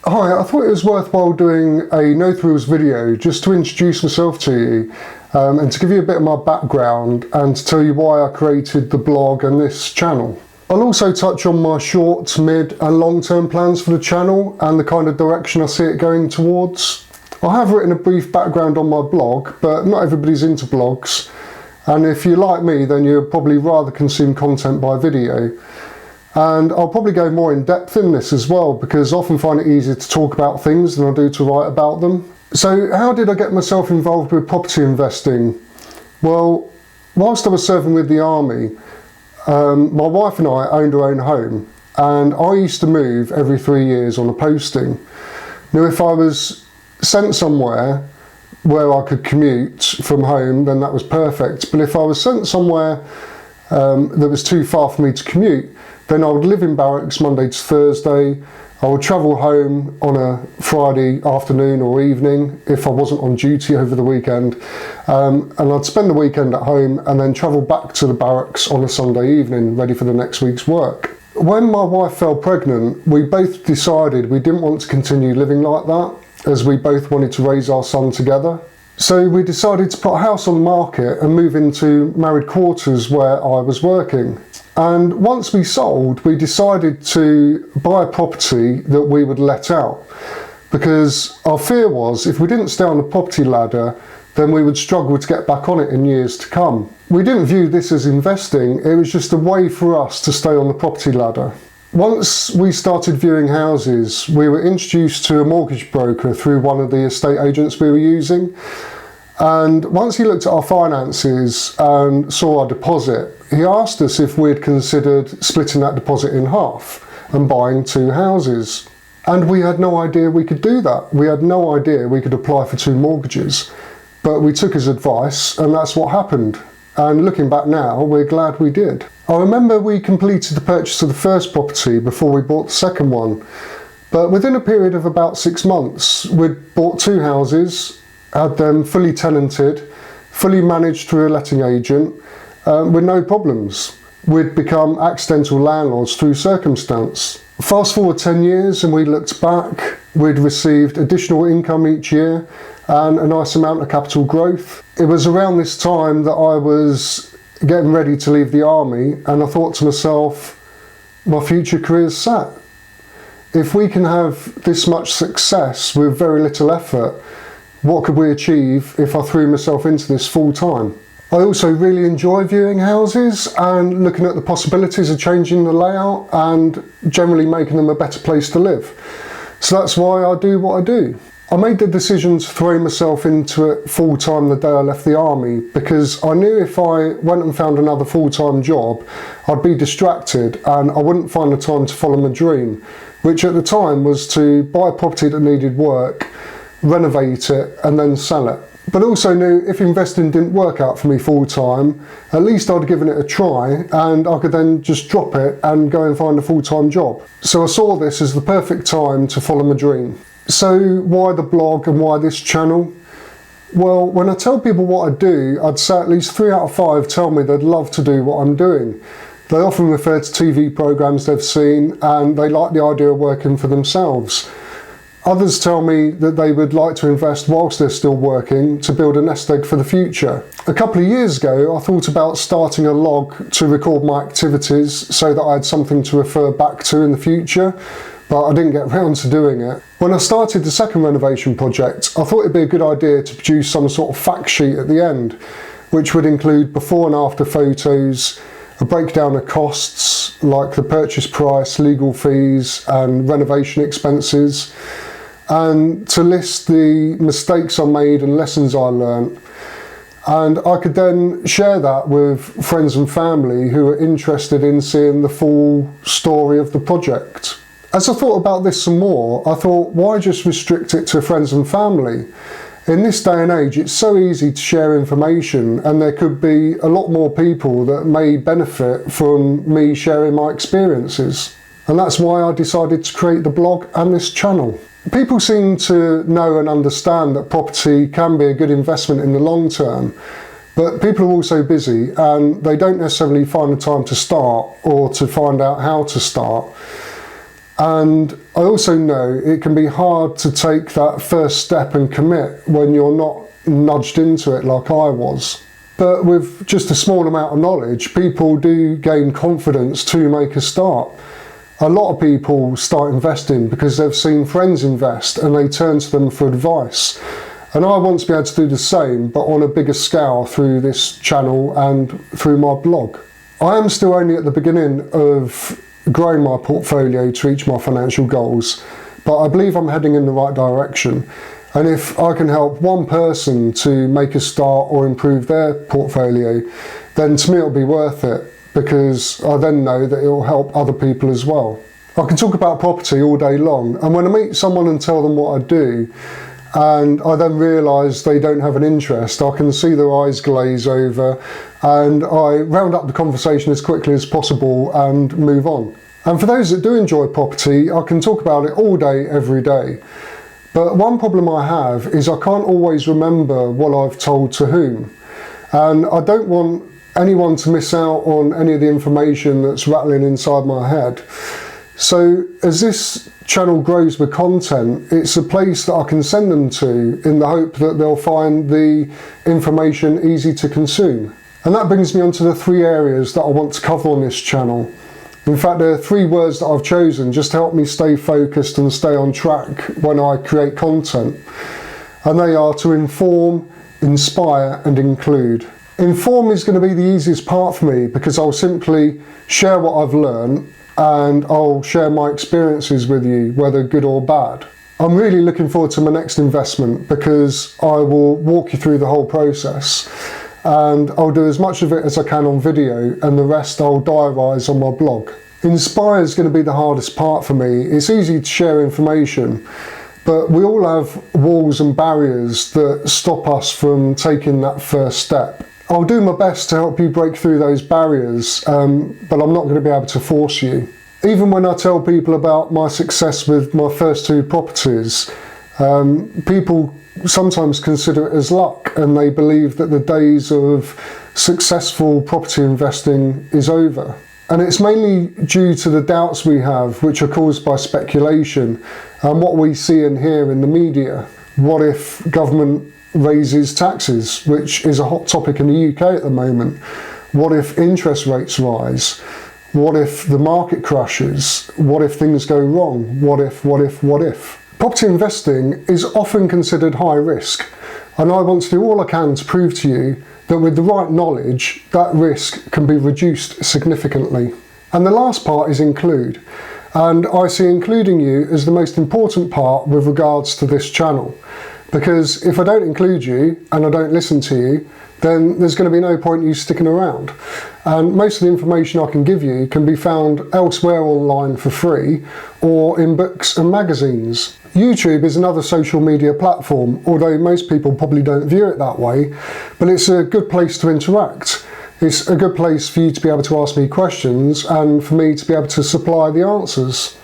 Hi, I thought it was worthwhile doing a No Thrills video just to introduce myself to you and to give you a bit of my background and to tell you why I created the blog and this channel. I'll also touch on my short, mid and long-term plans for the channel and the kind of direction I see it going towards. I have written a brief background on my blog, but not everybody's into blogs, and if you're like me then you'll probably rather consume content by video. And I'll probably go more in depth in this as well, because I often find it easier to talk about things than I do to write about them. So how did I get myself involved with property investing? Well, whilst I was serving with the army, my wife and I owned our own home, and I used to move every 3 years on a posting. Now if I was sent somewhere where I could commute from home, then that was perfect. But if I was sent somewhere that was too far for me to commute, then I would live in barracks Monday to Thursday. I would travel home on a Friday afternoon or evening if I wasn't on duty over the weekend, and I'd spend the weekend at home and then travel back to the barracks on a Sunday evening ready for the next week's work. When my wife fell pregnant, we both decided we didn't want to continue living like that, as we both wanted to raise our son together. So we decided to put a house on the market and move into married quarters where I was working. And once we sold, we decided to buy a property that we would let out, because our fear was if we didn't stay on the property ladder, then we would struggle to get back on it in years to come. We didn't view this as investing, it was just a way for us to stay on the property ladder. Once we started viewing houses, we were introduced to a mortgage broker through one of the estate agents we were using. And once he looked at our finances and saw our deposit, he asked us if we'd considered splitting that deposit in half and buying 2 houses. And we had no idea we could do that. We had no idea we could apply for 2 mortgages. But we took his advice and that's what happened. And looking back now, we're glad we did. I remember we completed the purchase of the first property before we bought the second one. But within a period of about 6 months, we'd bought 2 houses, had them fully tenanted, fully managed through a letting agent, with no problems. We'd become accidental landlords through circumstance. Fast forward 10 years and we looked back, we'd received additional income each year and a nice amount of capital growth. It was around this time that I was getting ready to leave the army, and I thought to myself, my future career's set. If we can have this much success with very little effort, what could we achieve if I threw myself into this full time? I also really enjoy viewing houses and looking at the possibilities of changing the layout and generally making them a better place to live. So that's why I do what I do. I made the decision to throw myself into it full time the day I left the army, because I knew if I went and found another full-time job, I'd be distracted and I wouldn't find the time to follow my dream, which at the time was to buy a property that needed work, renovate it and then sell it. But also knew if investing didn't work out for me full time, at least I'd given it a try and I could then just drop it and go and find a full-time job. So I saw this as the perfect time to follow my dream. So why the blog and why this channel? Well, when I tell people what I do, I'd say at least 3 out of 5 tell me they'd love to do what I'm doing. They often refer to TV programmes they've seen and they like the idea of working for themselves. Others tell me that they would like to invest whilst they're still working to build a nest egg for the future. A couple of years ago, I thought about starting a log to record my activities so that I had something to refer back to in the future, but I didn't get around to doing it. When I started the second renovation project, I thought it'd be a good idea to produce some sort of fact sheet at the end, which would include before and after photos, a breakdown of costs like the purchase price, legal fees and renovation expenses, and to list the mistakes I made and lessons I learnt. And I could then share that with friends and family who are interested in seeing the full story of the project. As I thought about this some more, I thought, why just restrict it to friends and family? In this day and age, it's so easy to share information, and there could be a lot more people that may benefit from me sharing my experiences. And that's why I decided to create the blog and this channel. People seem to know and understand that property can be a good investment in the long term, but people are also busy and they don't necessarily find the time to start or to find out how to start. And I also know it can be hard to take that first step and commit when you're not nudged into it like I was. But with just a small amount of knowledge, people do gain confidence to make a start. A lot of people start investing because they've seen friends invest and they turn to them for advice. And I want to be able to do the same, but on a bigger scale through this channel and through my blog. I am still only at the beginning of growing my portfolio to reach my financial goals, but I believe I'm heading in the right direction. And if I can help one person to make a start or improve their portfolio, then to me it'll be worth it, because I then know that it'll help other people as well. I can talk about property all day long, and when I meet someone and tell them what I do, and I then realise they don't have an interest, I can see their eyes glaze over, and I round up the conversation as quickly as possible and move on. And for those that do enjoy property, I can talk about it all day, every day. But one problem I have is I can't always remember what I've told to whom. And I don't want anyone to miss out on any of the information that's rattling inside my head. So as this channel grows with content, it's a place that I can send them to in the hope that they'll find the information easy to consume. And that brings me on to the 3 areas that I want to cover on this channel. In fact, there are 3 words that I've chosen just to help me stay focused and stay on track when I create content. And they are to inform, inspire and include. Inform is going to be the easiest part for me because I'll simply share what I've learned and I'll share my experiences with you, whether good or bad. I'm really looking forward to my next investment because I will walk you through the whole process, and I'll do as much of it as I can on video and the rest I'll diarise on my blog. Inspire is going to be the hardest part for me. It's easy to share information, but we all have walls and barriers that stop us from taking that first step. I'll do my best to help you break through those barriers, but I'm not going to be able to force you. Even when I tell people about my success with my first 2 properties, people sometimes consider it as luck, and they believe that the days of successful property investing is over. And it's mainly due to the doubts we have, which are caused by speculation and what we see and hear in the media. What if government raises taxes, which is a hot topic in the UK at the moment? What if interest rates rise? What if the market crashes? What if things go wrong? What if? Property investing is often considered high risk, and I want to do all I can to prove to you that with the right knowledge, that risk can be reduced significantly. And the last part is include, and I see including you as the most important part with regards to this channel. Because if I don't include you and I don't listen to you, then there's going to be no point in you sticking around. And most of the information I can give you can be found elsewhere online for free or in books and magazines. YouTube is another social media platform, although most people probably don't view it that way, but it's a good place to interact. It's a good place for you to be able to ask me questions and for me to be able to supply the answers.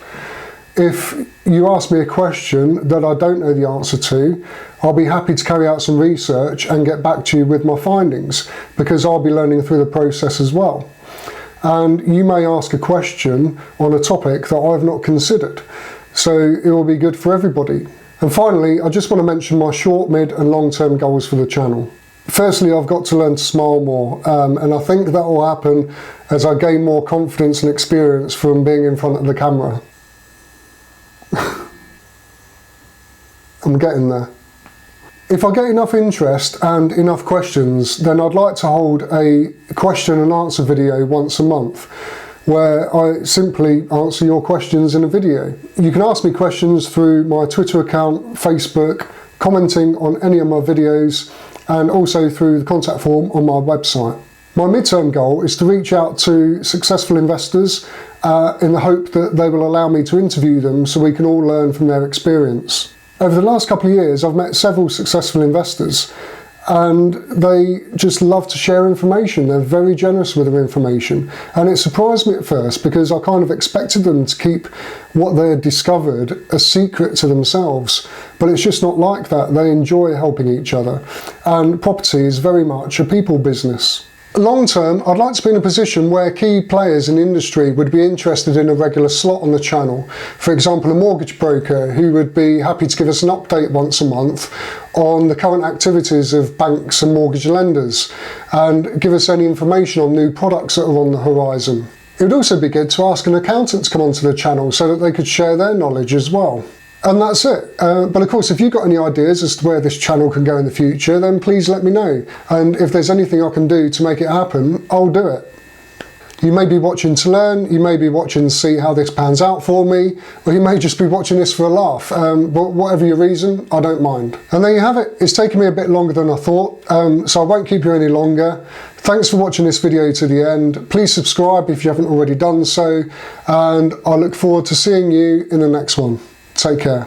If you ask me a question that I don't know the answer to, I'll be happy to carry out some research and get back to you with my findings, because I'll be learning through the process as well. And you may ask a question on a topic that I've not considered, so it will be good for everybody. And finally, I just want to mention my short, mid and long-term goals for the channel. Firstly, I've got to learn to smile more, and I think that will happen as I gain more confidence and experience from being in front of the camera. I'm getting there. If I get enough interest and enough questions, then I'd like to hold a question and answer video once a month, where I simply answer your questions in a video. You can ask me questions through my Twitter account, Facebook, commenting on any of my videos, and also through the contact form on my website. My midterm goal is to reach out to successful investors in the hope that they will allow me to interview them so we can all learn from their experience. Over the last couple of years, I've met several successful investors, and they just love to share information. They're very generous with their information, and it surprised me at first because I kind of expected them to keep what they had discovered a secret to themselves, but it's just not like that. They enjoy helping each other, and property is very much a people business. Long term, I'd like to be in a position where key players in the industry would be interested in a regular slot on the channel. For example, a mortgage broker who would be happy to give us an update once a month on the current activities of banks and mortgage lenders and give us any information on new products that are on the horizon. It would also be good to ask an accountant to come onto the channel so that they could share their knowledge as well. And that's it. But of course, if you've got any ideas as to where this channel can go in the future, then please let me know. And if there's anything I can do to make it happen, I'll do it. You may be watching to learn, you may be watching to see how this pans out for me, or you may just be watching this for a laugh. But whatever your reason, I don't mind. And there you have it. It's taken me a bit longer than I thought, so I won't keep you any longer. Thanks for watching this video to the end. Please subscribe if you haven't already done so, and I look forward to seeing you in the next one. Take care.